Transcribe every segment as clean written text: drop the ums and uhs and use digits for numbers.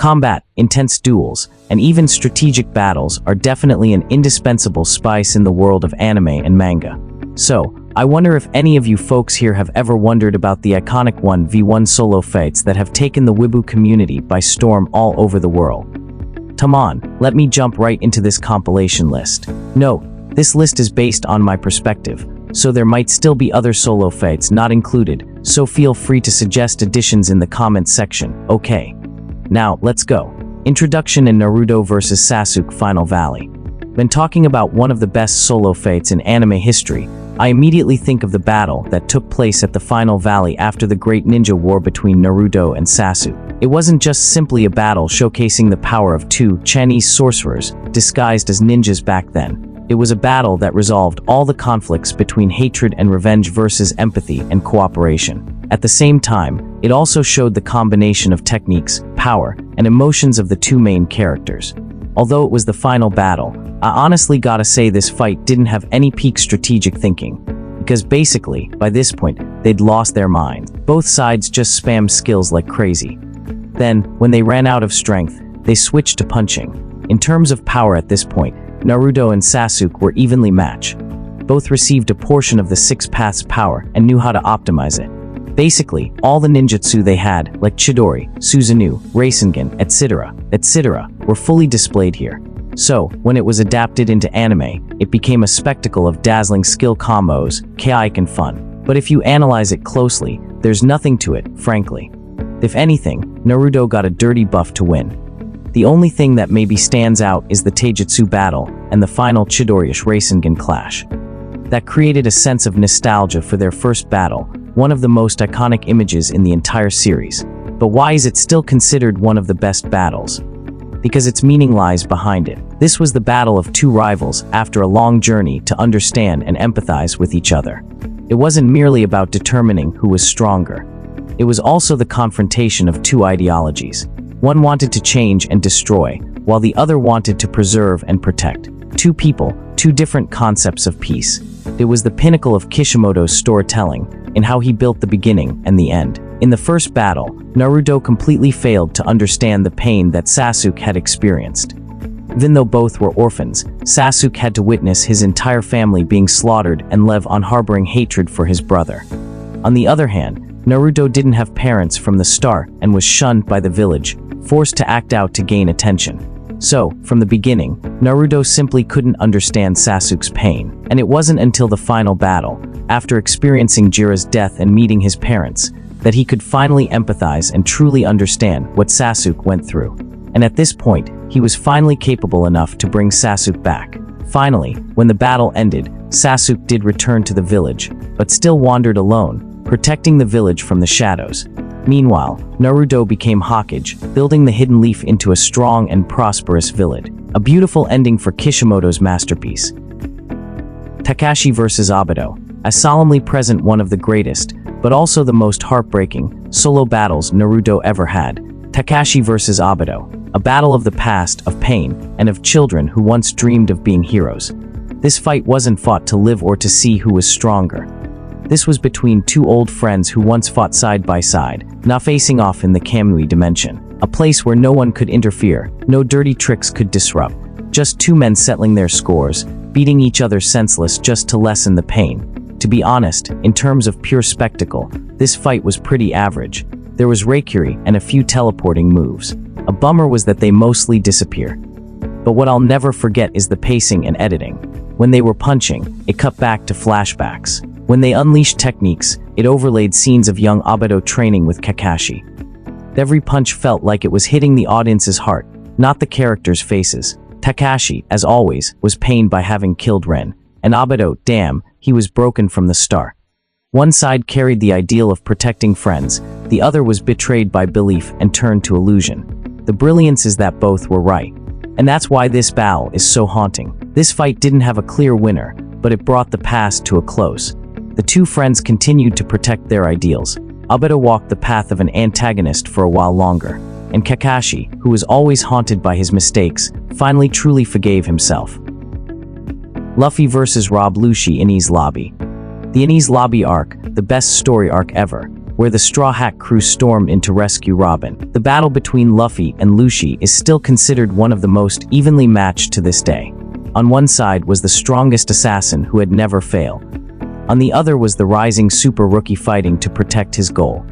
Combat, intense duels, and even strategic battles are definitely an indispensable spice in the world of anime and manga. So, I wonder if any of you folks here have ever wondered about the iconic 1v1 solo fights that have taken the Weibo community by storm all over the world. Come on, let me jump right into this compilation list. Note, this list is based on my perspective, so there might still be other solo fights not included, so feel free to suggest additions in the comments section, okay? Now, let's go. Introduction in Naruto vs Sasuke Final Valley. When talking about one of the best solo fights in anime history, I immediately think of the battle that took place at the Final Valley after the Great Ninja War between Naruto and Sasuke. It wasn't just simply a battle showcasing the power of two Chinese sorcerers disguised as ninjas back then. It was a battle that resolved all the conflicts between hatred and revenge versus empathy and cooperation. At the same time, it also showed the combination of techniques, power, and emotions of the two main characters. Although it was the final battle, I honestly gotta say this fight didn't have any peak strategic thinking, because basically, by this point, they'd lost their minds. Both sides just spammed skills like crazy. Then, when they ran out of strength, they switched to punching. In terms of power at this point, Naruto and Sasuke were evenly matched. Both received a portion of the Six Paths power and knew how to optimize it. Basically, all the ninjutsu they had, like Chidori, Susanoo, Rasengan, etc., were fully displayed here. So, when it was adapted into anime, it became a spectacle of dazzling skill combos, chaotic and fun. But if you analyze it closely, there's nothing to it, frankly. If anything, Naruto got a dirty buff to win. The only thing that maybe stands out is the Taijutsu battle and the final Chidori-ish Rasengan clash. That created a sense of nostalgia for their first battle, one of the most iconic images in the entire series. But why is it still considered one of the best battles? Because its meaning lies behind it. This was the battle of two rivals after a long journey to understand and empathize with each other. It wasn't merely about determining who was stronger. It was also the confrontation of two ideologies. One wanted to change and destroy, while the other wanted to preserve and protect. Two people, two different concepts of peace. It was the pinnacle of Kishimoto's storytelling, in how he built the beginning and the end. In the first battle, Naruto completely failed to understand the pain that Sasuke had experienced. Even though both were orphans, Sasuke had to witness his entire family being slaughtered and live on harboring hatred for his brother. On the other hand, Naruto didn't have parents from the start and was shunned by the village, forced to act out to gain attention. So, from the beginning, Naruto simply couldn't understand Sasuke's pain. And it wasn't until the final battle, after experiencing Jiraiya's death and meeting his parents, that he could finally empathize and truly understand what Sasuke went through. And at this point, he was finally capable enough to bring Sasuke back. Finally, when the battle ended, Sasuke did return to the village, but still wandered alone, protecting the village from the shadows. Meanwhile, Naruto became Hokage, building the Hidden Leaf into a strong and prosperous village. A beautiful ending for Kishimoto's masterpiece. Kakashi vs Obito. I solemnly present one of the greatest, but also the most heartbreaking, solo battles Naruto ever had. Kakashi vs Obito. A battle of the past, of pain, and of children who once dreamed of being heroes. This fight wasn't fought to live or to see who was stronger. This was between two old friends who once fought side by side, now facing off in the Kamui dimension. A place where no one could interfere, no dirty tricks could disrupt. Just two men settling their scores, beating each other senseless just to lessen the pain. To be honest, in terms of pure spectacle, this fight was pretty average. There was Reikiri and a few teleporting moves. A bummer was that they mostly disappear. But what I'll never forget is the pacing and editing. When they were punching, it cut back to flashbacks. When they unleashed techniques, it overlaid scenes of young Obito training with Kakashi. Every punch felt like it was hitting the audience's heart, not the characters' faces. Kakashi, as always, was pained by having killed Ren. And Obito, damn, he was broken from the start. One side carried the ideal of protecting friends, the other was betrayed by belief and turned to illusion. The brilliance is that both were right. And that's why this battle is so haunting. This fight didn't have a clear winner, but it brought the past to a close. The two friends continued to protect their ideals. Obito walked the path of an antagonist for a while longer, and Kakashi, who was always haunted by his mistakes, finally truly forgave himself. Luffy vs Rob Lucci Enies Lobby. The Enies Lobby arc, the best story arc ever, where the Straw Hat crew stormed in to rescue Robin. The battle between Luffy and Lucy is still considered one of the most evenly matched to this day. On one side was the strongest assassin who had never failed. On the other was the rising super rookie fighting to protect his goal.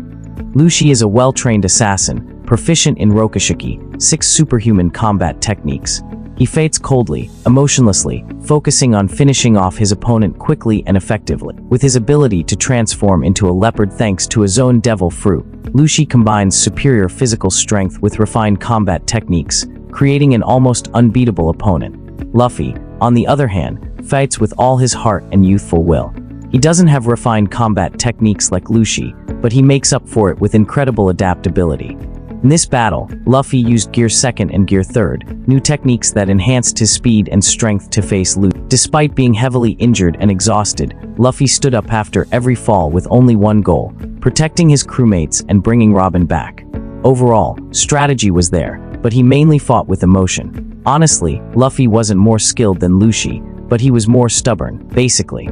Lucy is a well-trained assassin, proficient in Rokushiki, 6 superhuman combat techniques. He fights coldly, emotionlessly, focusing on finishing off his opponent quickly and effectively. With his ability to transform into a leopard thanks to his own devil fruit, Lucy combines superior physical strength with refined combat techniques, creating an almost unbeatable opponent. Luffy, on the other hand, fights with all his heart and youthful will. He doesn't have refined combat techniques like Lucy, but he makes up for it with incredible adaptability. In this battle, Luffy used Gear 2nd and Gear 3rd, new techniques that enhanced his speed and strength to face Lucy. Despite being heavily injured and exhausted, Luffy stood up after every fall with only one goal, protecting his crewmates and bringing Robin back. Overall, strategy was there, but he mainly fought with emotion. Honestly, Luffy wasn't more skilled than Lucy, but he was more stubborn, basically.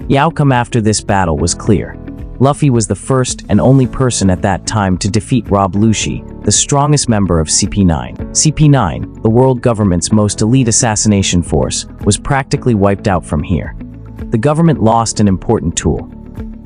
The outcome after this battle was clear. Luffy was the first and only person at that time to defeat Rob Lucci, the strongest member of CP9. CP9, the world government's most elite assassination force, was practically wiped out from here. The government lost an important tool.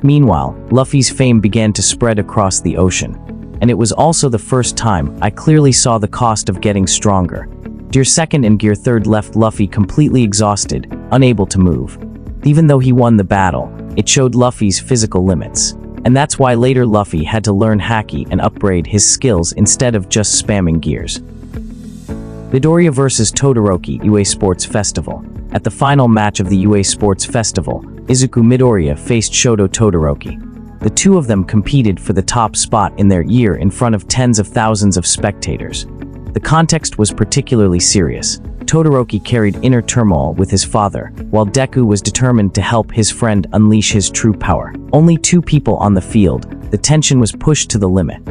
Meanwhile, Luffy's fame began to spread across the ocean. And it was also the first time I clearly saw the cost of getting stronger. Gear 2nd and Gear 3rd left Luffy completely exhausted, unable to move. Even though he won the battle, it showed Luffy's physical limits. And that's why later Luffy had to learn Haki and upgrade his skills instead of just spamming gears. Midoriya vs Todoroki UA Sports Festival. At the final match of the UA Sports Festival, Izuku Midoriya faced Shoto Todoroki. The two of them competed for the top spot in their year in front of tens of thousands of spectators. The context was particularly serious. Todoroki carried inner turmoil with his father, while Deku was determined to help his friend unleash his true power. Only 2 people on the field, the tension was pushed to the limit.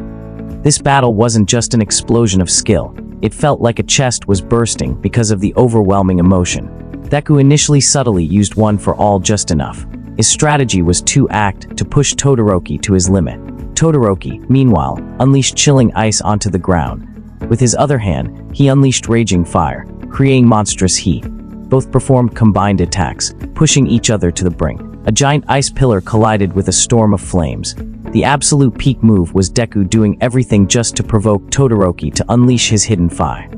This battle wasn't just an explosion of skill, it felt like a chest was bursting because of the overwhelming emotion. Deku initially subtly used one for all just enough. His strategy was to act to push Todoroki to his limit. Todoroki, meanwhile, unleashed chilling ice onto the ground. With his other hand, he unleashed raging fire, creating monstrous heat. Both performed combined attacks, pushing each other to the brink. A giant ice pillar collided with a storm of flames. The absolute peak move was Deku doing everything just to provoke Todoroki to unleash his hidden fire.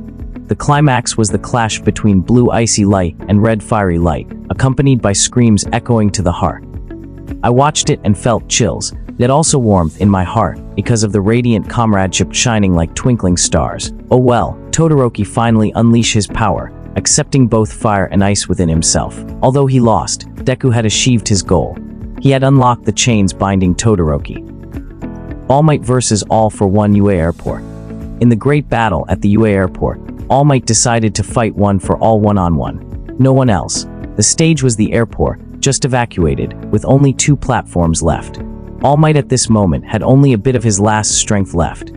The climax was the clash between blue icy light and red fiery light, accompanied by screams echoing to the heart. I watched it and felt chills, yet also warmth in my heart because of the radiant comradeship shining like twinkling stars. Oh well, Todoroki finally unleashed his power, accepting both fire and ice within himself. Although he lost, Deku had achieved his goal. He had unlocked the chains binding Todoroki. All Might vs All for One UA Airport. In the great battle at the UA Airport, All Might decided to fight one for all one-on-one. No one else. The stage was the airport, just evacuated, with only 2 platforms left. All Might at this moment had only a bit of his last strength left.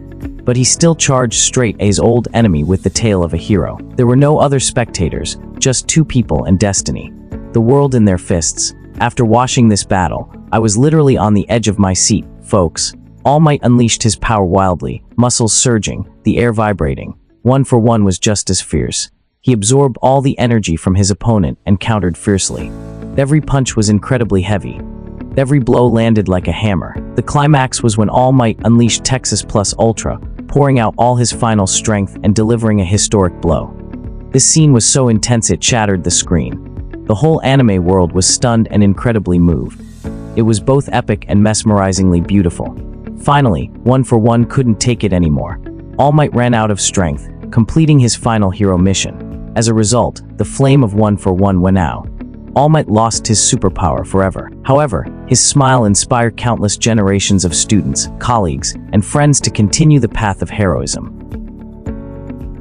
But he still charged straight at his old enemy with the tail of a hero. There were no other spectators, just 2 people and destiny. The world in their fists. After watching this battle, I was literally on the edge of my seat, folks. All Might unleashed his power wildly, muscles surging, the air vibrating. One for one was just as fierce. He absorbed all the energy from his opponent and countered fiercely. Every punch was incredibly heavy. Every blow landed like a hammer. The climax was when All Might unleashed Texas Plus Ultra, pouring out all his final strength and delivering a historic blow. This scene was so intense it shattered the screen. The whole anime world was stunned and incredibly moved. It was both epic and mesmerizingly beautiful. Finally, One for One couldn't take it anymore. All Might ran out of strength, completing his final hero mission. As a result, the flame of One for One went out. All Might lost his superpower forever. However, his smile inspired countless generations of students, colleagues, and friends to continue the path of heroism.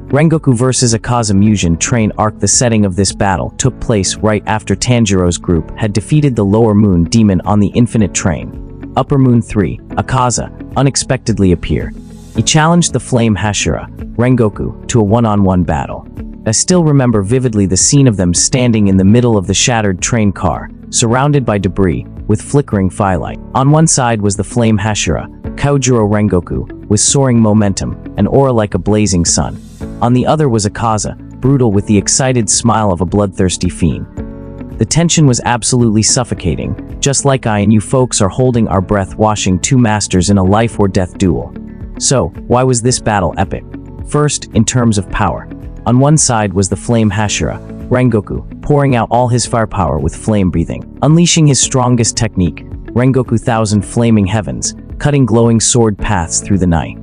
Rengoku vs Akaza Mugen Train Arc. The setting of this battle took place right after Tanjiro's group had defeated the Lower Moon Demon on the Infinite Train. Upper Moon 3, Akaza, unexpectedly appeared. He challenged the Flame Hashira, Rengoku, to a one-on-one battle. I still remember vividly the scene of them standing in the middle of the shattered train car, surrounded by debris, with flickering firelight. On one side was the Flame Hashira, Kojiro Rengoku, with soaring momentum, an aura like a blazing sun. On the other was Akaza, brutal with the excited smile of a bloodthirsty fiend. The tension was absolutely suffocating, just like I and you folks are holding our breath watching two masters in a life or death duel. So, why was this battle epic? First, in terms of power. On one side was the flame Hashira, Rengoku, pouring out all his firepower with flame breathing. Unleashing his strongest technique, Rengoku Thousand Flaming Heavens, cutting glowing sword paths through the night.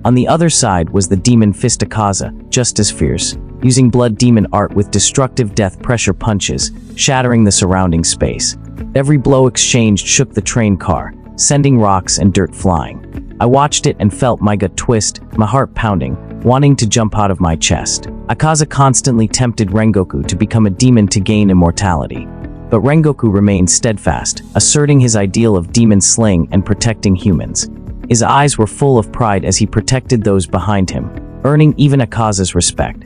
On the other side was the demon fist Akaza, just as fierce, using blood demon art with destructive death pressure punches, shattering the surrounding space. Every blow exchanged shook the train car, sending rocks and dirt flying. I watched it and felt my gut twist, my heart pounding, wanting to jump out of my chest. Akaza constantly tempted Rengoku to become a demon to gain immortality. But Rengoku remained steadfast, asserting his ideal of demon slaying and protecting humans. His eyes were full of pride as he protected those behind him, earning even Akaza's respect.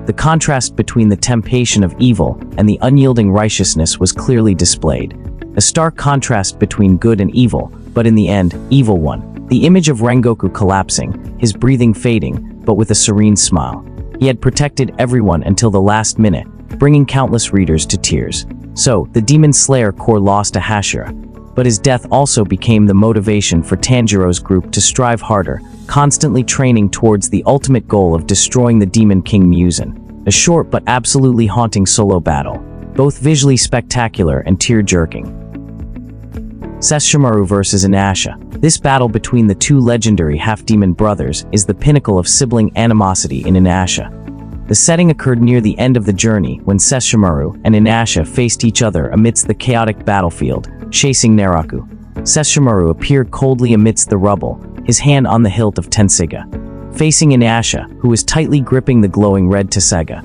The contrast between the temptation of evil and the unyielding righteousness was clearly displayed. A stark contrast between good and evil, but in the end, evil won. The image of Rengoku collapsing, his breathing fading, but with a serene smile. He had protected everyone until the last minute, bringing countless readers to tears. So, the Demon Slayer core lost to Hashira, but his death also became the motivation for Tanjiro's group to strive harder, constantly training towards the ultimate goal of destroying the Demon King Muzan. A short but absolutely haunting solo battle, both visually spectacular and tear-jerking. Sesshomaru vs. Inuyasha. This battle between the two legendary half-demon brothers is the pinnacle of sibling animosity in Inuyasha. The setting occurred near the end of the journey when Sesshomaru and Inuyasha faced each other amidst the chaotic battlefield, chasing Naraku. Sesshomaru appeared coldly amidst the rubble, his hand on the hilt of Tensiga, facing Inuyasha, who was tightly gripping the glowing red Tessega.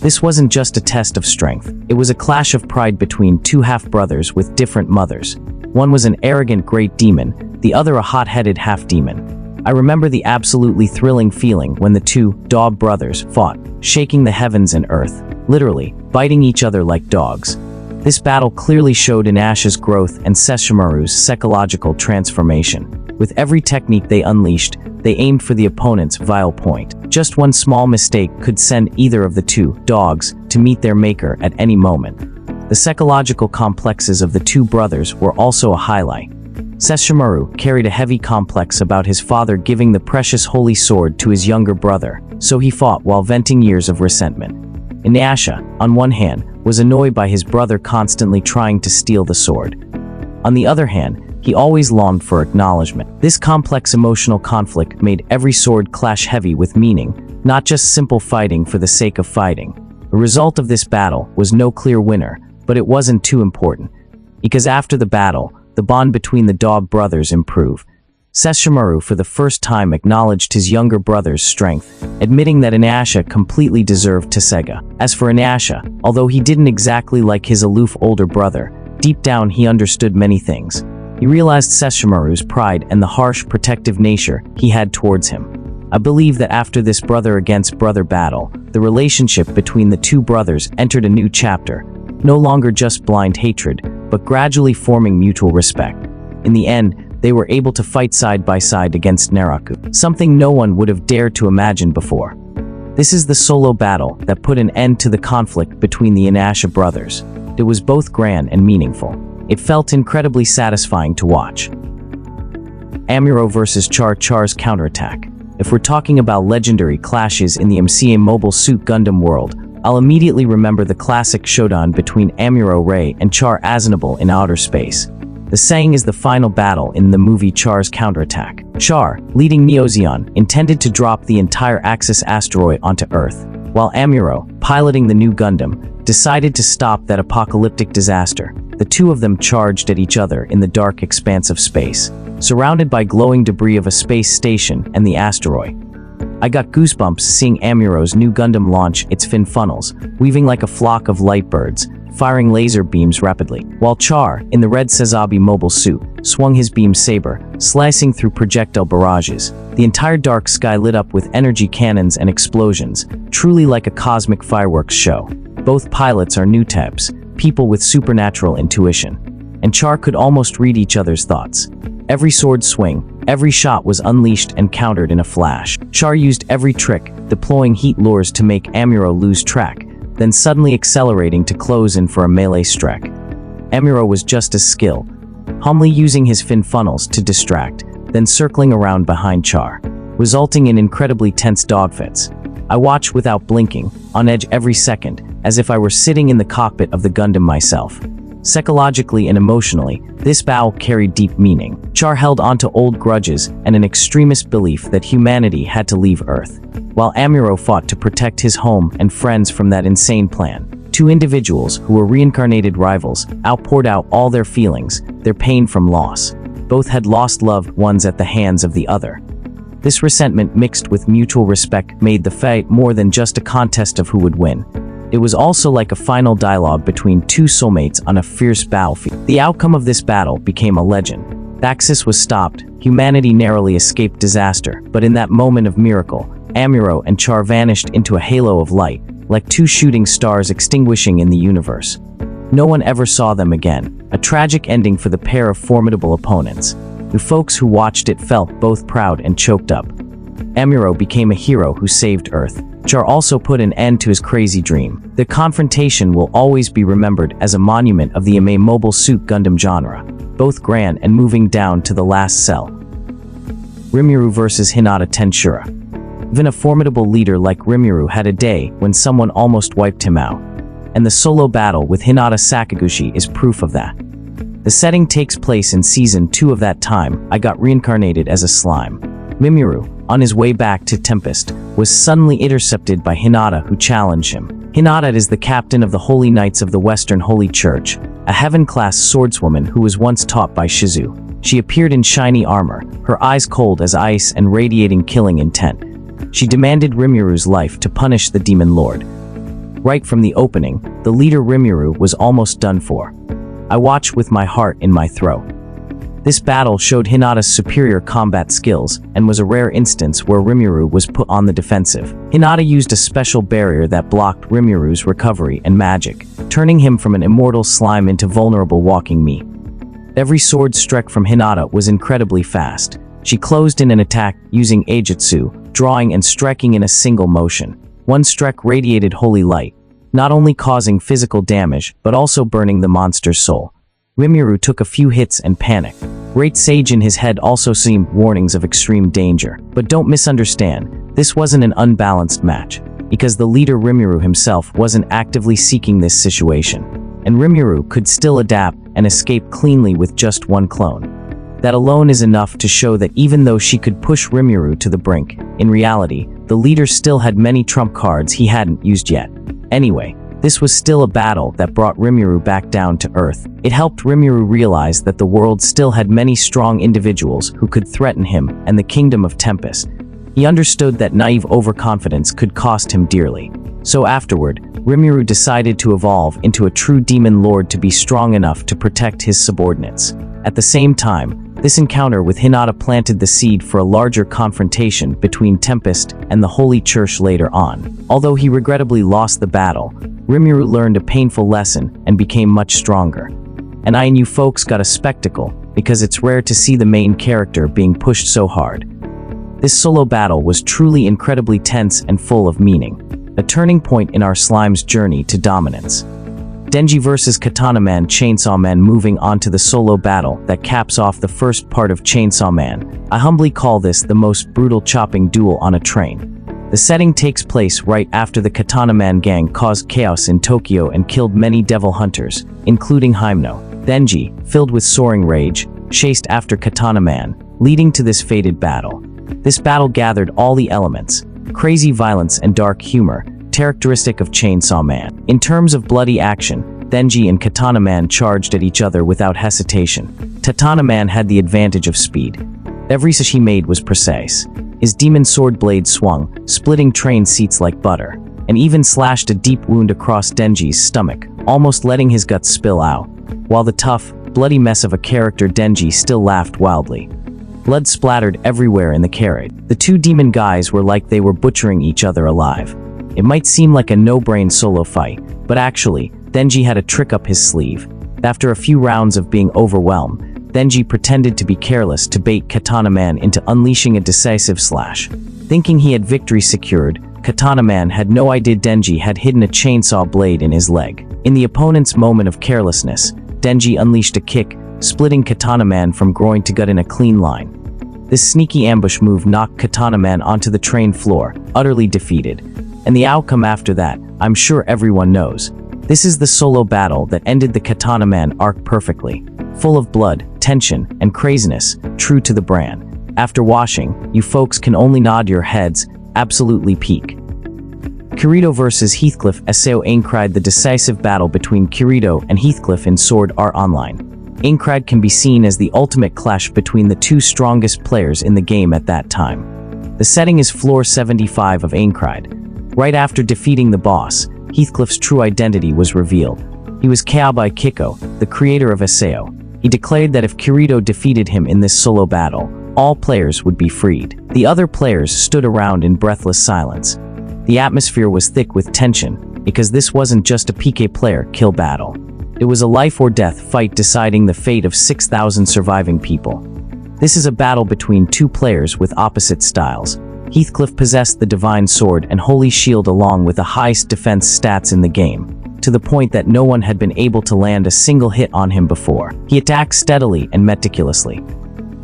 This wasn't just a test of strength, it was a clash of pride between two half-brothers with different mothers. One was an arrogant great demon, the other a hot-headed half-demon. I remember the absolutely thrilling feeling when the two dog brothers fought, shaking the heavens and earth, literally biting each other like dogs. This battle clearly showed Inuyasha's growth and Sesshomaru's psychological transformation. With every technique they unleashed, they aimed for the opponent's vile point. Just one small mistake could send either of the two dogs to meet their maker at any moment. The psychological complexes of the two brothers were also a highlight. Sesshomaru carried a heavy complex about his father giving the precious holy sword to his younger brother, so he fought while venting years of resentment. Inuyasha, on one hand, was annoyed by his brother constantly trying to steal the sword. On the other hand, he always longed for acknowledgement. This complex emotional conflict made every sword clash heavy with meaning, not just simple fighting for the sake of fighting. The result of this battle was no clear winner, but it wasn't too important, because after the battle, the bond between the dog brothers improved. Sesshomaru for the first time acknowledged his younger brother's strength, admitting that Inuyasha completely deserved Tessega. As for Inuyasha, although he didn't exactly like his aloof older brother, deep down he understood many things. He realized Sesshomaru's pride and the harsh, protective nature he had towards him. I believe that after this brother-against-brother battle, the relationship between the two brothers entered a new chapter, no longer just blind hatred, but gradually forming mutual respect. In the end, they were able to fight side by side against Naraku, something no one would have dared to imagine before. This is the solo battle that put an end to the conflict between the Inuyasha brothers. It was both grand and meaningful. It felt incredibly satisfying to watch. Amuro vs. Char's counterattack. If we're talking about legendary clashes in the MCA Mobile Suit Gundam world, I'll immediately remember the classic showdown between Amuro Ray and Char Aznable in outer space. The saying is the final battle in the movie Char's Counterattack. Char, leading Neozeon, intended to drop the entire Axis asteroid onto Earth, while Amuro, piloting the new Gundam, decided to stop that apocalyptic disaster. The two of them charged at each other in the dark expanse of space, surrounded by glowing debris of a space station and the asteroid. I got goosebumps seeing Amuro's new Gundam launch its fin funnels, weaving like a flock of light birds, firing laser beams rapidly, while Char, in the red Sazabi mobile suit, swung his beam saber, slicing through projectile barrages. The entire dark sky lit up with energy cannons and explosions, truly like a cosmic fireworks show. Both pilots are new types, people with supernatural intuition, and Char could almost read each other's thoughts. Every sword swing, Every shot was unleashed and countered in a flash. Char used every trick, deploying heat lures to make Amuro lose track, then suddenly accelerating to close in for a melee strike. Amuro was just as skilled, humbly using his fin funnels to distract, then circling around behind Char, resulting in incredibly tense dogfights. I watched without blinking, on edge every second, as if I were sitting in the cockpit of the Gundam myself. Psychologically and emotionally, this battle carried deep meaning. Char held onto old grudges and an extremist belief that humanity had to leave Earth, while Amuro fought to protect his home and friends from that insane plan. Two individuals who were reincarnated rivals outpoured out all their feelings, their pain from loss. Both had lost loved ones at the hands of the other. This resentment mixed with mutual respect made the fight more than just a contest of who would win. It was also like a final dialogue between two soulmates on a fierce battlefield. The outcome of this battle became a legend. Axis was stopped, humanity narrowly escaped disaster, but in that moment of miracle, Amuro and Char vanished into a halo of light, like two shooting stars extinguishing in the universe. No one ever saw them again, a tragic ending for the pair of formidable opponents. The folks who watched it felt both proud and choked up. Amuro became a hero who saved Earth. Char also put an end to his crazy dream. The confrontation will always be remembered as a monument of the anime mobile suit Gundam genre, both grand and moving down to the last cell. Rimuru vs Hinata Tensura. Even a formidable leader like Rimuru had a day when someone almost wiped him out, and the solo battle with Hinata Sakaguchi is proof of that. The setting takes place in Season 2 of that time. I got reincarnated as a slime. Rimuru, on his way back to Tempest, was suddenly intercepted by Hinata, who challenged him. Hinata is the captain of the Holy Knights of the Western Holy Church, a heaven-class swordswoman who was once taught by Shizu. She appeared in shiny armor, her eyes cold as ice and radiating killing intent. She demanded Rimuru's life to punish the Demon Lord. Right from the opening, the leader Rimuru was almost done for. I watched with my heart in my throat. This battle showed Hinata's superior combat skills and was a rare instance where Rimuru was put on the defensive. Hinata used a special barrier that blocked Rimuru's recovery and magic, turning him from an immortal slime into vulnerable walking meat. Every sword strike from Hinata was incredibly fast. She closed in an attack using Aijutsu, drawing and striking in a single motion. One strike radiated holy light, not only causing physical damage but also burning the monster's soul. Rimuru took a few hits and panicked. Great Sage in his head also seemed warnings of extreme danger. But don't misunderstand, this wasn't an unbalanced match, because the leader Rimuru himself wasn't actively seeking this situation, and Rimuru could still adapt and escape cleanly with just one clone. That alone is enough to show that even though she could push Rimuru to the brink, in reality, the leader still had many trump cards he hadn't used yet. Anyway, this was still a battle that brought Rimuru back down to Earth. It helped Rimuru realize that the world still had many strong individuals who could threaten him and the kingdom of Tempest. He understood that naive overconfidence could cost him dearly. So afterward, Rimuru decided to evolve into a true demon lord to be strong enough to protect his subordinates. At the same time, this encounter with Hinata planted the seed for a larger confrontation between Tempest and the Holy Church later on. Although he regrettably lost the battle, Rimuru learned a painful lesson and became much stronger. And I and you folks got a spectacle, because it's rare to see the main character being pushed so hard. This solo battle was truly incredibly tense and full of meaning, a turning point in our slime's journey to dominance. Denji vs Katana Man Chainsaw Man. Moving on to the solo battle that caps off the first part of Chainsaw Man, I humbly call this the most brutal chopping duel on a train. The setting takes place right after the Katana Man gang caused chaos in Tokyo and killed many devil hunters, including Himeno. Denji, filled with soaring rage, chased after Katana Man, leading to this fated battle. This battle gathered all the elements: crazy violence and dark humor, characteristic of Chainsaw Man. In terms of bloody action, Denji and Katana Man charged at each other without hesitation. Katana Man had the advantage of speed. Every slash he made was precise. His demon sword blade swung, splitting train seats like butter, and even slashed a deep wound across Denji's stomach, almost letting his guts spill out. While the tough, bloody mess of a character Denji still laughed wildly. Blood splattered everywhere in the carriage. The two demon guys were like they were butchering each other alive. It might seem like a no-brain solo fight, but actually, Denji had a trick up his sleeve. After a few rounds of being overwhelmed, Denji pretended to be careless to bait Katana Man into unleashing a decisive slash. Thinking he had victory secured, Katana Man had no idea Denji had hidden a chainsaw blade in his leg. In the opponent's moment of carelessness, Denji unleashed a kick, splitting Katana Man from groin to gut in a clean line. This sneaky ambush move knocked Katana Man onto the train floor, utterly defeated. And the outcome after that, I'm sure everyone knows. This is the solo battle that ended the Katana Man arc perfectly. Full of blood, tension, and craziness, true to the brand. After watching, you folks can only nod your heads, absolutely peak. Kirito vs Heathcliff Aseo Aincrad. The decisive battle between Kirito and Heathcliff in Sword Art Online. Aincrad can be seen as the ultimate clash between the two strongest players in the game at that time. The setting is floor 75 of Aincrad. Right after defeating the boss, Heathcliff's true identity was revealed. He was Kaobai Kiko, the creator of Aseo. He declared that if Kirito defeated him in this solo battle, all players would be freed. The other players stood around in breathless silence. The atmosphere was thick with tension, because this wasn't just a PK player kill battle. It was a life or death fight deciding the fate of 6,000 surviving people. This is a battle between two players with opposite styles. Heathcliff possessed the Divine Sword and Holy Shield along with the highest defense stats in the game, to the point that no one had been able to land a single hit on him before. He attacked steadily and meticulously.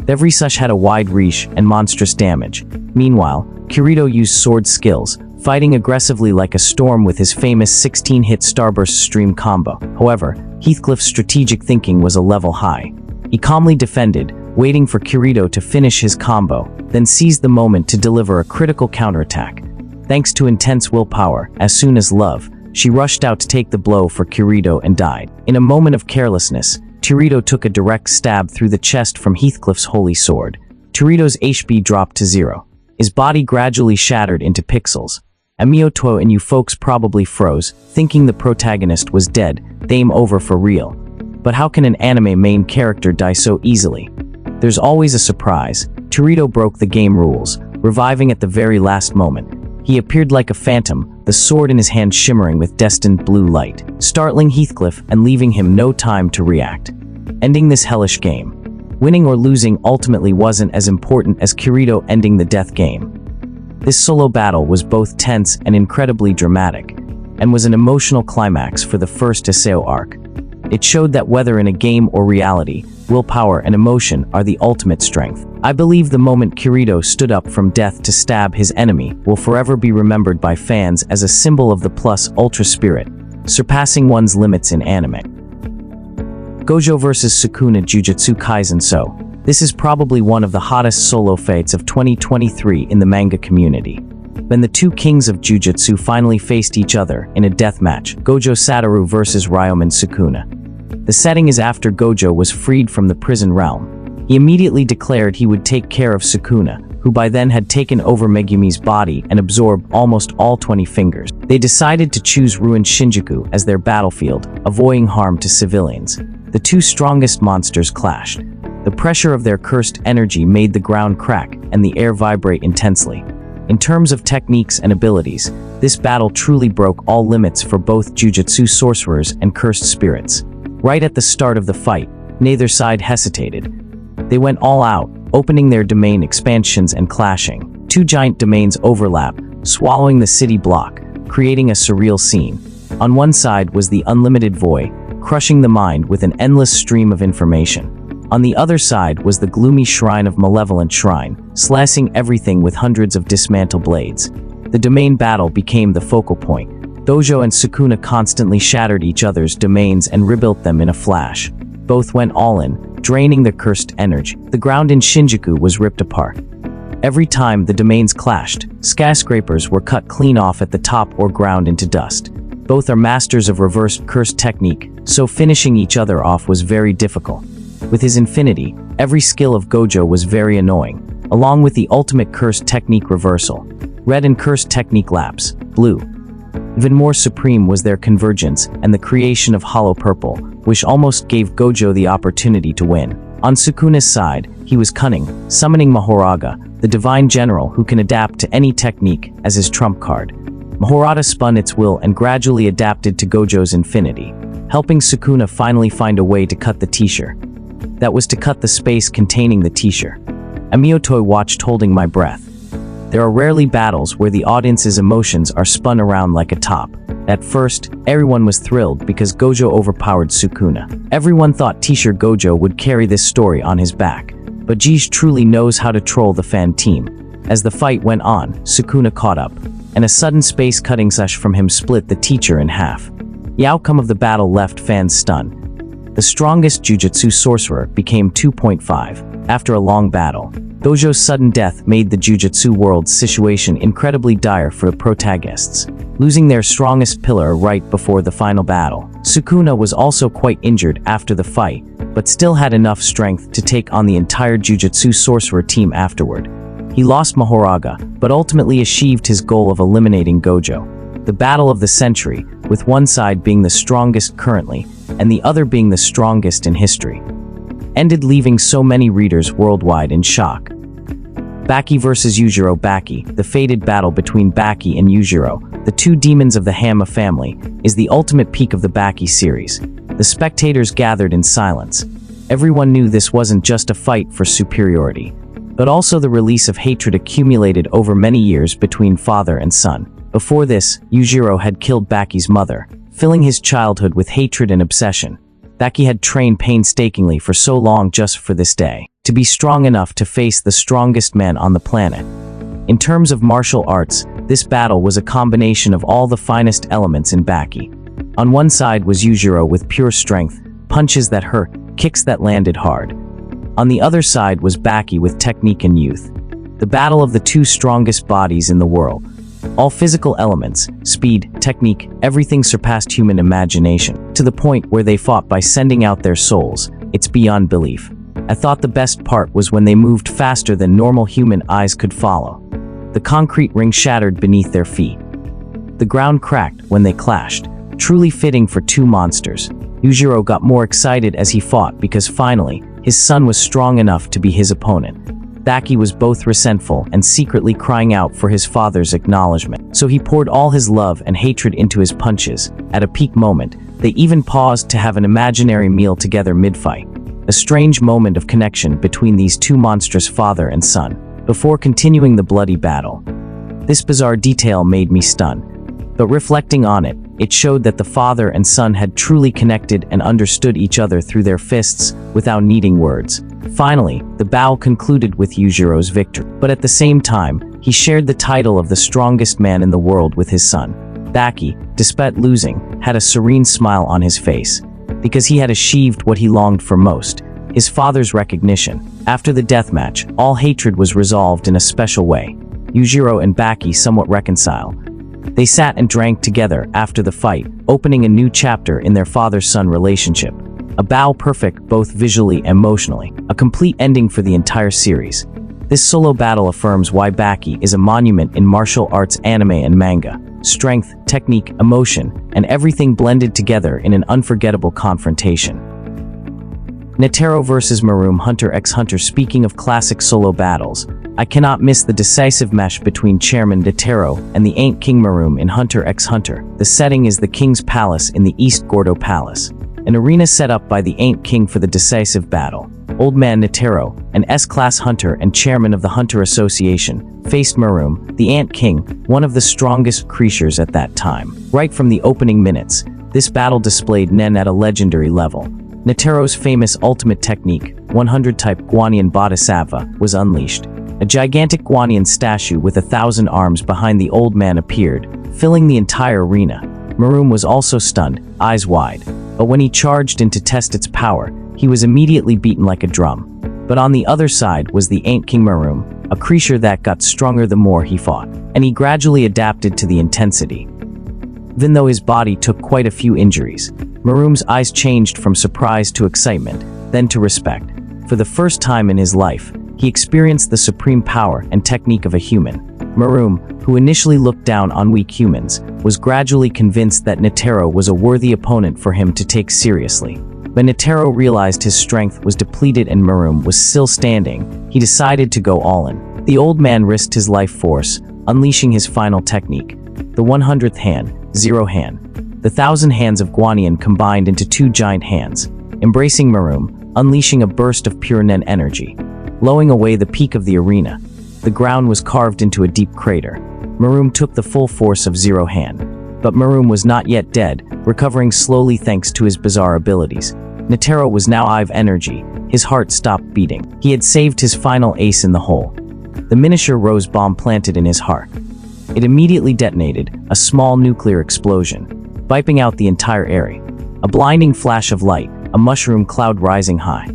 Every such had a wide reach and monstrous damage. Meanwhile, Kirito used sword skills, fighting aggressively like a storm with his famous 16-hit Starburst stream combo. However, Heathcliff's strategic thinking was a level high. He calmly defended, waiting for Kirito to finish his combo, then seized the moment to deliver a critical counterattack. Thanks to intense willpower, as soon as love, she rushed out to take the blow for Kirito and died. In a moment of carelessness, Kirito took a direct stab through the chest from Heathcliff's holy sword. Kirito's HP dropped to 0. His body gradually shattered into pixels. Amioto and you folks probably froze, thinking the protagonist was dead, game over for real. But how can an anime main character die so easily? There's always a surprise. Kirito broke the game rules, reviving at the very last moment. He appeared like a phantom, the sword in his hand shimmering with destined blue light, startling Heathcliff and leaving him no time to react. Ending this hellish game. Winning or losing ultimately wasn't as important as Kirito ending the death game. This solo battle was both tense and incredibly dramatic, and was an emotional climax for the first Aseo arc. It showed that whether in a game or reality, willpower and emotion are the ultimate strength. I believe the moment Kirito stood up from death to stab his enemy will forever be remembered by fans as a symbol of the plus ultra spirit, surpassing one's limits in anime. Gojo vs Sukuna Jujutsu Kaisen. So, this is probably one of the hottest solo fights of 2023 in the manga community. When the two kings of Jujutsu finally faced each other in a death match, Gojo Satoru vs Ryomen Sukuna. The setting is after Gojo was freed from the prison realm. He immediately declared he would take care of Sukuna, who by then had taken over Megumi's body and absorbed almost all 20 fingers. They decided to choose ruined Shinjuku as their battlefield, avoiding harm to civilians. The two strongest monsters clashed. The pressure of their cursed energy made the ground crack and the air vibrate intensely. In terms of techniques and abilities, this battle truly broke all limits for both Jujutsu sorcerers and cursed spirits. Right at the start of the fight, neither side hesitated. They went all out, opening their domain expansions and clashing. Two giant domains overlap, swallowing the city block, creating a surreal scene. On one side was the unlimited void, crushing the mind with an endless stream of information. On the other side was the gloomy shrine of Malevolent Shrine, slashing everything with hundreds of dismantled blades. The domain battle became the focal point. Gojo and Sukuna constantly shattered each other's domains and rebuilt them in a flash. Both went all in, draining the cursed energy. The ground in Shinjuku was ripped apart. Every time the domains clashed, skyscrapers were cut clean off at the top or ground into dust. Both are masters of reverse curse technique, so finishing each other off was very difficult. With his infinity, every skill of Gojo was very annoying, along with the ultimate curse technique reversal. Red and curse technique lapse, blue. Even more supreme was their convergence and the creation of Hollow Purple, which almost gave Gojo the opportunity to win. On Sukuna's side, he was cunning, summoning Mahoraga, the divine general who can adapt to any technique, as his trump card. Mahoraga spun its will and gradually adapted to Gojo's infinity, helping Sukuna finally find a way to cut the t-shirt. That was to cut the space containing the teacher. Amiyotoi watched holding my breath. There are rarely battles where the audience's emotions are spun around like a top. At first, everyone was thrilled because Gojo overpowered Sukuna. Everyone thought teacher Gojo would carry this story on his back. But Jeej truly knows how to troll the fan team. As the fight went on, Sukuna caught up, and a sudden space-cutting slash from him split the teacher in half. The outcome of the battle left fans stunned. The strongest Jujutsu sorcerer became 2.5. After a long battle, Gojo's sudden death made the Jujutsu world's situation incredibly dire for the protagonists, losing their strongest pillar right before the final battle. Sukuna was also quite injured after the fight, but still had enough strength to take on the entire Jujutsu sorcerer team afterward. He lost Mahoraga, but ultimately achieved his goal of eliminating Gojo. The battle of the century, with one side being the strongest currently, and the other being the strongest in history, ended leaving so many readers worldwide in shock. Baki vs. Yujiro. Baki, the fated battle between Baki and Yujiro, the two demons of the Hama family, is the ultimate peak of the Baki series. The spectators gathered in silence. Everyone knew this wasn't just a fight for superiority, but also the release of hatred accumulated over many years between father and son. Before this, Yujiro had killed Baki's mother, filling his childhood with hatred and obsession. Baki had trained painstakingly for so long just for this day, to be strong enough to face the strongest man on the planet. In terms of martial arts, this battle was a combination of all the finest elements in Baki. On one side was Yujiro with pure strength, punches that hurt, kicks that landed hard. On the other side was Baki with technique and youth. The battle of the two strongest bodies in the world. All physical elements, speed, technique, everything surpassed human imagination, to the point where they fought by sending out their souls. It's beyond belief. I thought the best part was when they moved faster than normal human eyes could follow. The concrete ring shattered beneath their feet. The ground cracked when they clashed, truly fitting for two monsters. Yujiro got more excited as he fought because finally, his son was strong enough to be his opponent. Baki was both resentful and secretly crying out for his father's acknowledgement, so he poured all his love and hatred into his punches. At a peak moment, they even paused to have an imaginary meal together mid-fight. A strange moment of connection between these two monstrous father and son, before continuing the bloody battle. This bizarre detail made me stunned, but reflecting on it, it showed that the father and son had truly connected and understood each other through their fists, without needing words. Finally, the battle concluded with Yujiro's victory, but at the same time, he shared the title of the strongest man in the world with his son. Baki, despite losing, had a serene smile on his face, because he had achieved what he longed for most, his father's recognition. After the deathmatch, all hatred was resolved in a special way. Yujiro and Baki somewhat reconciled. They sat and drank together after the fight, opening a new chapter in their father-son relationship. A battle perfect both visually and emotionally, a complete ending for the entire series. This solo battle affirms why Baki is a monument in martial arts, anime and manga. Strength, technique, emotion, and everything blended together in an unforgettable confrontation. Netero vs. Maroom. Hunter x Hunter. Speaking of classic solo battles, I cannot miss the decisive match between Chairman Netero and the Ant King Maroom in Hunter x Hunter. The setting is the King's Palace in the East Gordo Palace, an arena set up by the Ant King for the decisive battle. Old Man Netero, an S-class hunter and chairman of the Hunter Association, faced Maroom, the Ant King, one of the strongest creatures at that time. Right from the opening minutes, this battle displayed Nen at a legendary level. Netero's famous ultimate technique, 100-type Guanyin Bodhisattva, was unleashed. A gigantic Guanyin statue with 1,000 arms behind the old man appeared, filling the entire arena. Maroom was also stunned, eyes wide. But when he charged in to test its power, he was immediately beaten like a drum. But on the other side was the Ant King Maroom, a creature that got stronger the more he fought, and he gradually adapted to the intensity. Even though his body took quite a few injuries, Maroom's eyes changed from surprise to excitement, then to respect. For the first time in his life, he experienced the supreme power and technique of a human. Maroom, who initially looked down on weak humans, was gradually convinced that Netero was a worthy opponent for him to take seriously. When Netero realized his strength was depleted and Maroom was still standing, he decided to go all in. The old man risked his life force, unleashing his final technique. The 100th hand, Zero Hand. The 1,000 hands of Guanyin combined into two giant hands. Embracing Maroom, unleashing a burst of pure nen energy. Blowing away the peak of the arena, the ground was carved into a deep crater. Maroom took the full force of Zero Hand. But Maroom was not yet dead, recovering slowly thanks to his bizarre abilities. Netero was now IVE energy. His heart stopped beating. He had saved his final ace in the hole. The miniature rose bomb planted in his heart. It immediately detonated, a small nuclear explosion, wiping out the entire area. A blinding flash of light, a mushroom cloud rising high.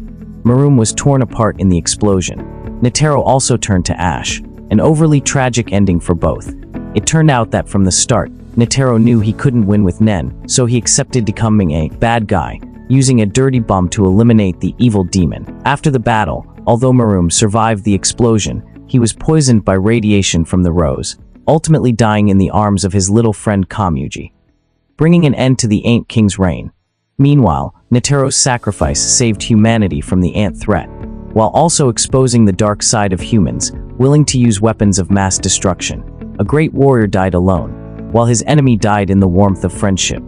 Maroom was torn apart in the explosion. Netero also turned to ash, an overly tragic ending for both. It turned out that from the start, Netero knew he couldn't win with Nen, so he accepted becoming a bad guy, using a dirty bomb to eliminate the evil demon. After the battle, although Maroom survived the explosion, he was poisoned by radiation from the rose, ultimately dying in the arms of his little friend Kamuji, bringing an end to the Ant King's reign. Meanwhile, Netero's sacrifice saved humanity from the ant threat, while also exposing the dark side of humans, willing to use weapons of mass destruction. A great warrior died alone, while his enemy died in the warmth of friendship.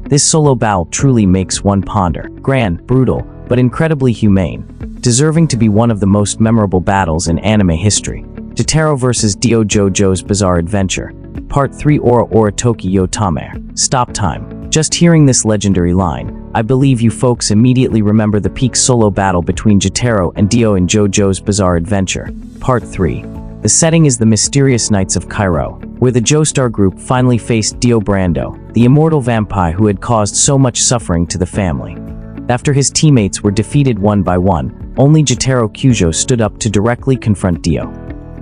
This solo battle truly makes one ponder. Grand, brutal, but incredibly humane, deserving to be one of the most memorable battles in anime history. Jotaro vs. Dio JoJo's Bizarre Adventure, Part 3 Ora Ora Toki yo Tame. Stop time. Just hearing this legendary line, I believe you folks immediately remember the peak solo battle between Jotaro and Dio in JoJo's Bizarre Adventure, Part 3. The setting is the mysterious nights of Cairo, where the Joestar group finally faced Dio Brando, the immortal vampire who had caused so much suffering to the family. After his teammates were defeated one by one, only Jotaro Kujo stood up to directly confront Dio.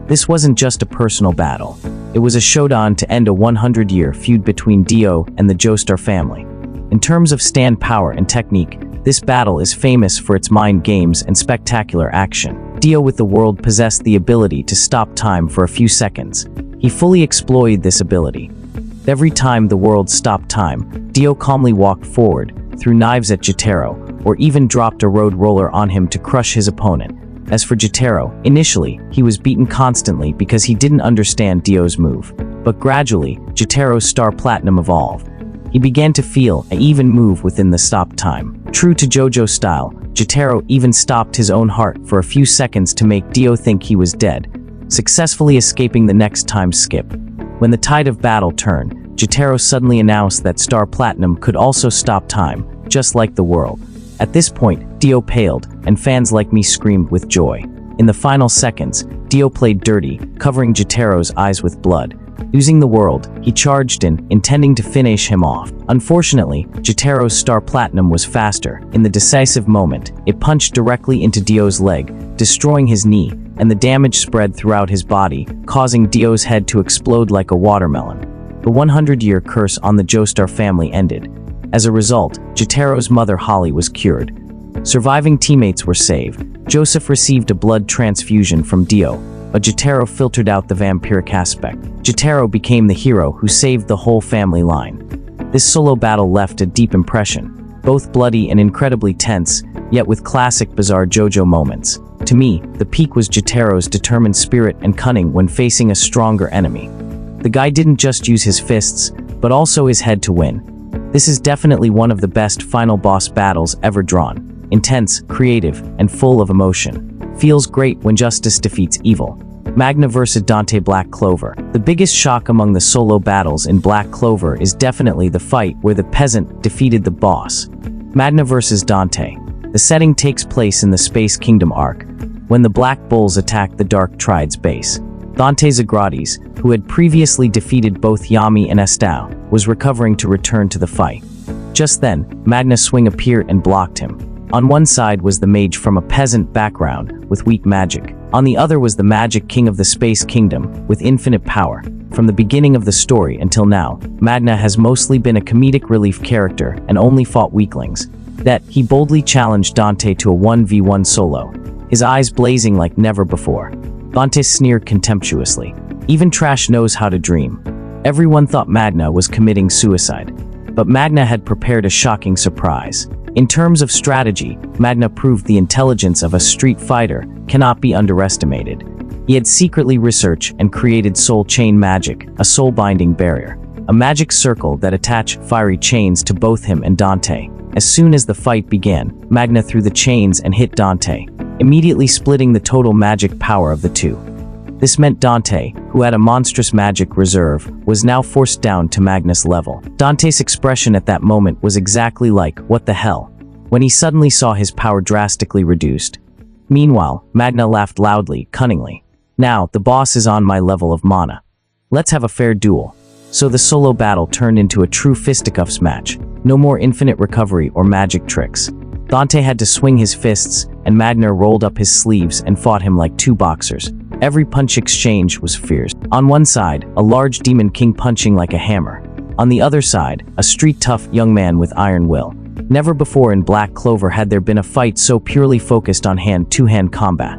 This wasn't just a personal battle. It was a showdown to end a 100-year feud between Dio and the Joestar family. In terms of stand power and technique, this battle is famous for its mind games and spectacular action. Dio with the world possessed the ability to stop time for a few seconds. He fully exploited this ability. Every time the world stopped time, Dio calmly walked forward, threw knives at Jotaro, or even dropped a road roller on him to crush his opponent. As for Jotaro, initially, he was beaten constantly because he didn't understand Dio's move. But gradually, Jotaro's Star Platinum evolved. He began to feel an even move within the stop time. True to JoJo style, Jotaro even stopped his own heart for a few seconds to make Dio think he was dead, successfully escaping the next time skip. When the tide of battle turned, Jotaro suddenly announced that Star Platinum could also stop time, just like the world. At this point, Dio paled, and fans like me screamed with joy. In the final seconds, Dio played dirty, covering Jotaro's eyes with blood. Using the world, he charged in, intending to finish him off. Unfortunately, Jotaro's Star Platinum was faster. In the decisive moment, it punched directly into Dio's leg, destroying his knee, and the damage spread throughout his body, causing Dio's head to explode like a watermelon. The 100-year curse on the Joestar family ended. As a result, Jotaro's mother Holly was cured. Surviving teammates were saved. Joseph received a blood transfusion from Dio, but Jotaro filtered out the vampiric aspect. Jotaro became the hero who saved the whole family line. This solo battle left a deep impression, both bloody and incredibly tense, yet with classic bizarre JoJo moments. To me, the peak was Jotaro's determined spirit and cunning when facing a stronger enemy. The guy didn't just use his fists, but also his head to win. This is definitely one of the best final boss battles ever drawn. Intense, creative, and full of emotion. Feels great when justice defeats evil. Magna vs. Dante Black Clover. The biggest shock among the solo battles in Black Clover is definitely the fight where the peasant defeated the boss. Magna vs. Dante. The setting takes place in the Space Kingdom arc, when the Black Bulls attack the Dark Tride's base. Dante Zagratis, who had previously defeated both Yami and Estao, was recovering to return to the fight. Just then, Magna's swing appeared and blocked him. On one side was the mage from a peasant background with weak magic. On the other was the magic king of the Space Kingdom with infinite power. From the beginning of the story until now, Magna has mostly been a comedic relief character and only fought weaklings. That he boldly challenged Dante to a 1v1 solo, his eyes blazing like never before. Dante sneered contemptuously. Even trash knows how to dream. Everyone thought Magna was committing suicide, but Magna had prepared a shocking surprise. In terms of strategy, Magna proved the intelligence of a street fighter cannot be underestimated. He had secretly researched and created soul chain magic, a soul-binding barrier, a magic circle that attached fiery chains to both him and Dante. As soon as the fight began, Magna threw the chains and hit Dante, immediately splitting the total magic power of the two. This meant Dante, who had a monstrous magic reserve, was now forced down to Magna's level. Dante's expression at that moment was exactly like, "What the hell?" when he suddenly saw his power drastically reduced. Meanwhile, Magna laughed loudly, cunningly. "Now, the boss is on my level of mana. Let's have a fair duel." So the solo battle turned into a true fisticuffs match. No more infinite recovery or magic tricks. Dante had to swing his fists, and Magna rolled up his sleeves and fought him like two boxers. Every punch exchange was fierce. On one side, a large demon king punching like a hammer. On the other side, a street-tough young man with iron will. Never before in Black Clover had there been a fight so purely focused on hand-to-hand combat.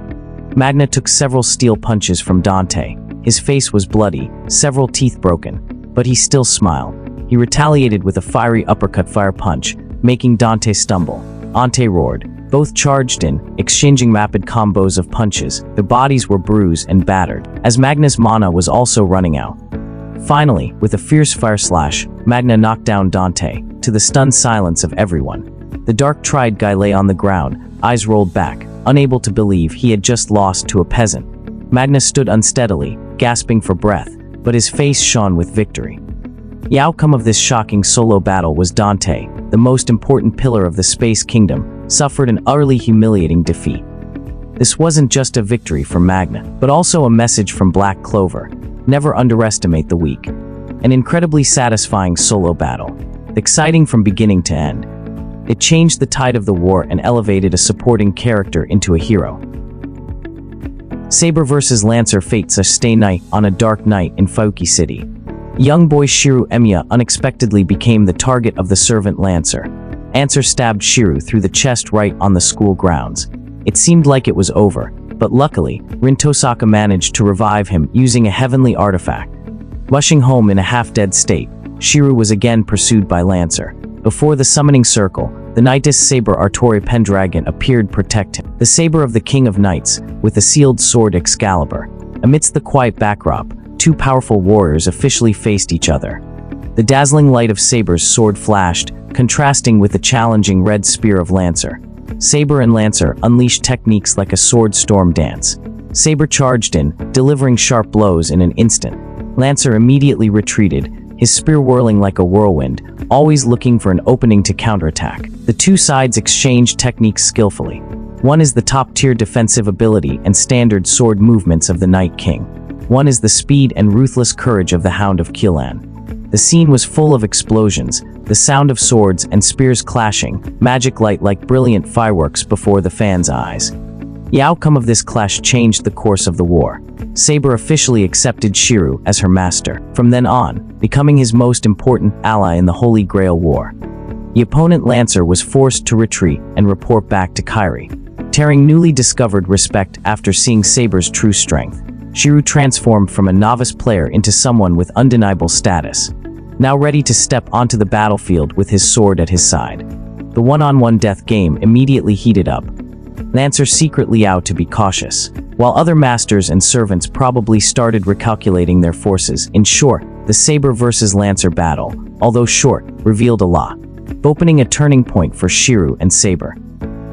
Magna took several steel punches from Dante. His face was bloody, several teeth broken, but he still smiled. He retaliated with a fiery uppercut fire punch, making Dante stumble. Dante roared. Both charged in, exchanging rapid combos of punches. Their bodies were bruised and battered, as Magna's mana was also running out. Finally, with a fierce fire slash, Magna knocked down Dante, to the stunned silence of everyone. The dark-tried guy lay on the ground, eyes rolled back, unable to believe he had just lost to a peasant. Magna stood unsteadily, gasping for breath, but his face shone with victory. The outcome of this shocking solo battle was Dante, the most important pillar of the Space Kingdom, suffered an utterly humiliating defeat. This wasn't just a victory for Magna, but also a message from Black Clover. Never underestimate the weak. An incredibly satisfying solo battle. Exciting from beginning to end. It changed the tide of the war and elevated a supporting character into a hero. Saber vs. Lancer fates a stay night on a dark night in Fauki City. Young boy Shiru Emiya unexpectedly became the target of the servant Lancer. Lancer stabbed Shiru through the chest right on the school grounds. It seemed like it was over, but luckily, Rintosaka managed to revive him using a heavenly artifact. Rushing home in a half-dead state, Shiru was again pursued by Lancer. Before the summoning circle, the knightess saber Artori Pendragon appeared to protect him. The saber of the King of Knights, with the sealed sword Excalibur. Amidst the quiet backdrop, two powerful warriors officially faced each other. The dazzling light of Saber's sword flashed, contrasting with the challenging red spear of Lancer. Saber and Lancer unleashed techniques like a sword storm dance. Saber charged in, delivering sharp blows in an instant. Lancer immediately retreated, his spear whirling like a whirlwind, always looking for an opening to counterattack. The two sides exchanged techniques skillfully. One is the top-tier defensive ability and standard sword movements of the Night King. One is the speed and ruthless courage of the Hound of Kielan. The scene was full of explosions, the sound of swords and spears clashing, magic light like brilliant fireworks before the fans' eyes. The outcome of this clash changed the course of the war. Saber officially accepted Shiru as her master, from then on, becoming his most important ally in the Holy Grail War. The opponent Lancer was forced to retreat and report back to Kairi, tearing newly discovered respect after seeing Saber's true strength. Shiru transformed from a novice player into someone with undeniable status, now ready to step onto the battlefield with his sword at his side. The one-on-one death game immediately heated up. Lancer secretly out to be cautious, while other masters and servants probably started recalculating their forces. In short, the Saber versus Lancer battle, although short, revealed a lot, opening a turning point for Shiru and Saber,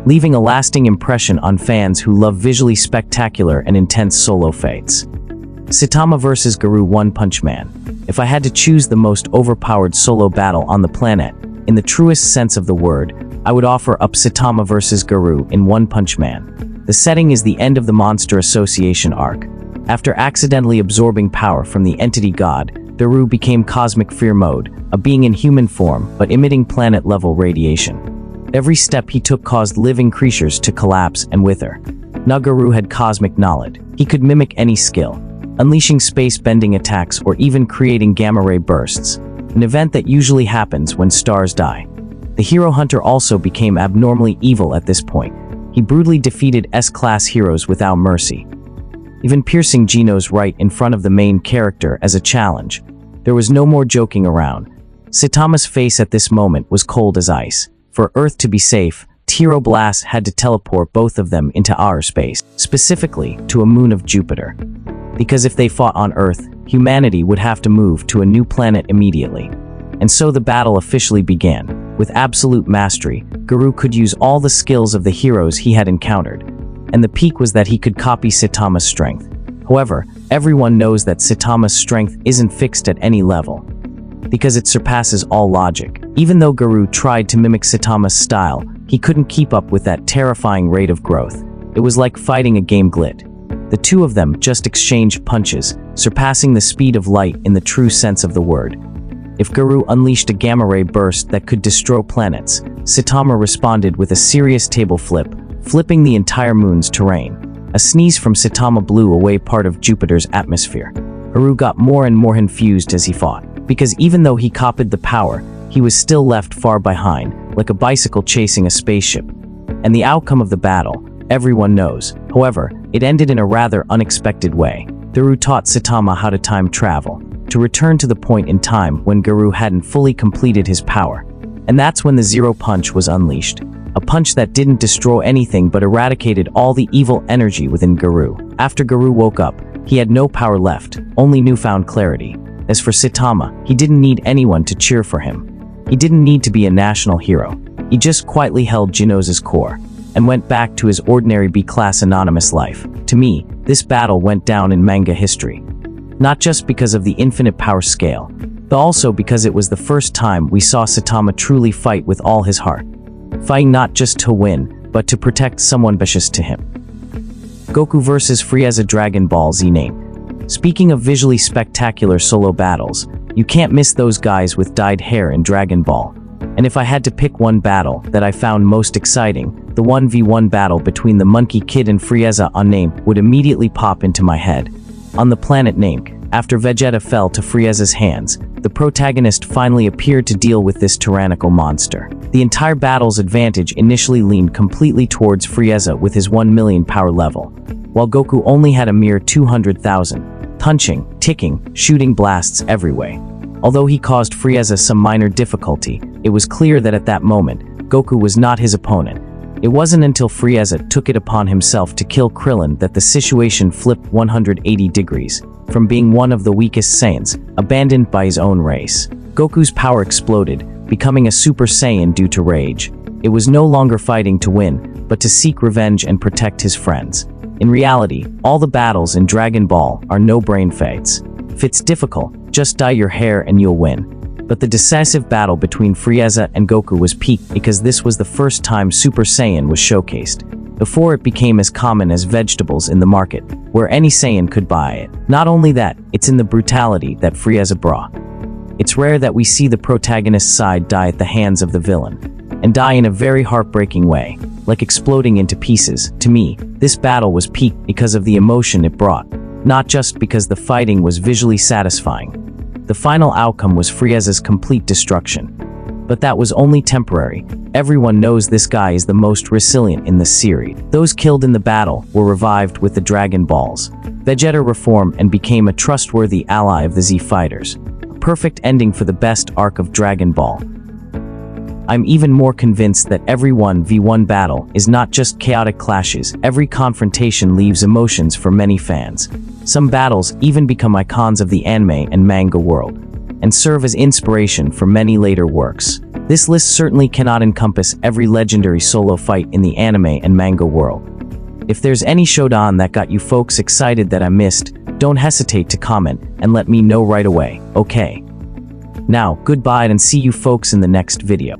leaving a lasting impression on fans who love visually spectacular and intense solo fights. Saitama vs. Garou One Punch Man. If I had to choose the most overpowered solo battle on the planet, in the truest sense of the word, I would offer up Saitama vs. Garou in One Punch Man. The setting is the end of the Monster Association arc. After accidentally absorbing power from the entity god, Garou became Cosmic Fear Mode, a being in human form but emitting planet-level radiation. Every step he took caused living creatures to collapse and wither. Garou had cosmic knowledge. He could mimic any skill, unleashing space-bending attacks or even creating gamma-ray bursts, an event that usually happens when stars die. The hero hunter also became abnormally evil at this point. He brutally defeated S-class heroes without mercy, even piercing Geno's right in front of the main character as a challenge. There was no more joking around. Saitama's face at this moment was cold as ice. For Earth to be safe, Tiro Blast had to teleport both of them into outer space, specifically to a moon of Jupiter. Because if they fought on Earth, humanity would have to move to a new planet immediately. And so the battle officially began. With absolute mastery, Garou could use all the skills of the heroes he had encountered. And the peak was that he could copy Saitama's strength. However, everyone knows that Saitama's strength isn't fixed at any level, because it surpasses all logic. Even though Garou tried to mimic Saitama's style, he couldn't keep up with that terrifying rate of growth. It was like fighting a game glit. The two of them just exchanged punches, surpassing the speed of light in the true sense of the word. If Garou unleashed a gamma ray burst that could destroy planets, Saitama responded with a serious table flip, flipping the entire moon's terrain. A sneeze from Saitama blew away part of Jupiter's atmosphere. Garou got more and more confused as he fought, because even though he copied the power, he was still left far behind, like a bicycle chasing a spaceship. And the outcome of the battle, everyone knows. However, it ended in a rather unexpected way. Garou taught Saitama how to time travel, to return to the point in time when Garou hadn't fully completed his power. And that's when the Zero Punch was unleashed. A punch that didn't destroy anything but eradicated all the evil energy within Garou. After Garou woke up, he had no power left, only newfound clarity. As for Saitama, he didn't need anyone to cheer for him. He didn't need to be a national hero. He just quietly held Genos's core, and went back to his ordinary B-class anonymous life. To me, this battle went down in manga history. Not just because of the infinite power scale, but also because it was the first time we saw Saitama truly fight with all his heart. Fighting not just to win, but to protect someone precious to him. Goku vs. Frieza Dragon Ball Z name. Speaking of visually spectacular solo battles, you can't miss those guys with dyed hair in Dragon Ball. And if I had to pick one battle that I found most exciting, the 1v1 battle between the Monkey Kid and Frieza on Name would immediately pop into my head. On the planet Namek, after Vegeta fell to Frieza's hands, the protagonist finally appeared to deal with this tyrannical monster. The entire battle's advantage initially leaned completely towards Frieza with his 1 million power level, while Goku only had a mere 200,000, punching, ticking, shooting blasts every way. Although he caused Frieza some minor difficulty, it was clear that at that moment, Goku was not his opponent. It wasn't until Frieza took it upon himself to kill Krillin that the situation flipped 180 degrees, from being one of the weakest Saiyans, abandoned by his own race. Goku's power exploded, becoming a Super Saiyan due to rage. It was no longer fighting to win, but to seek revenge and protect his friends. In reality, all the battles in Dragon Ball are no-brain fights. If it's difficult, just dye your hair and you'll win. But the decisive battle between Frieza and Goku was peak because this was the first time Super Saiyan was showcased, before it became as common as vegetables in the market, where any Saiyan could buy it. Not only that, it's in the brutality that Frieza brought. It's rare that we see the protagonist's side die at the hands of the villain, and die in a very heartbreaking way, like exploding into pieces. To me, this battle was peak because of the emotion it brought, not just because the fighting was visually satisfying. The final outcome was Frieza's complete destruction. But that was only temporary. Everyone knows this guy is the most resilient in the series. Those killed in the battle were revived with the Dragon Balls. Vegeta reformed and became a trustworthy ally of the Z fighters. A perfect ending for the best arc of Dragon Ball. I'm even more convinced that every 1v1 battle is not just chaotic clashes. Every confrontation leaves emotions for many fans. Some battles even become icons of the anime and manga world, and serve as inspiration for many later works. This list certainly cannot encompass every legendary solo fight in the anime and manga world. If there's any showdown that got you folks excited that I missed, don't hesitate to comment and let me know right away, okay? Now, goodbye and see you folks in the next video.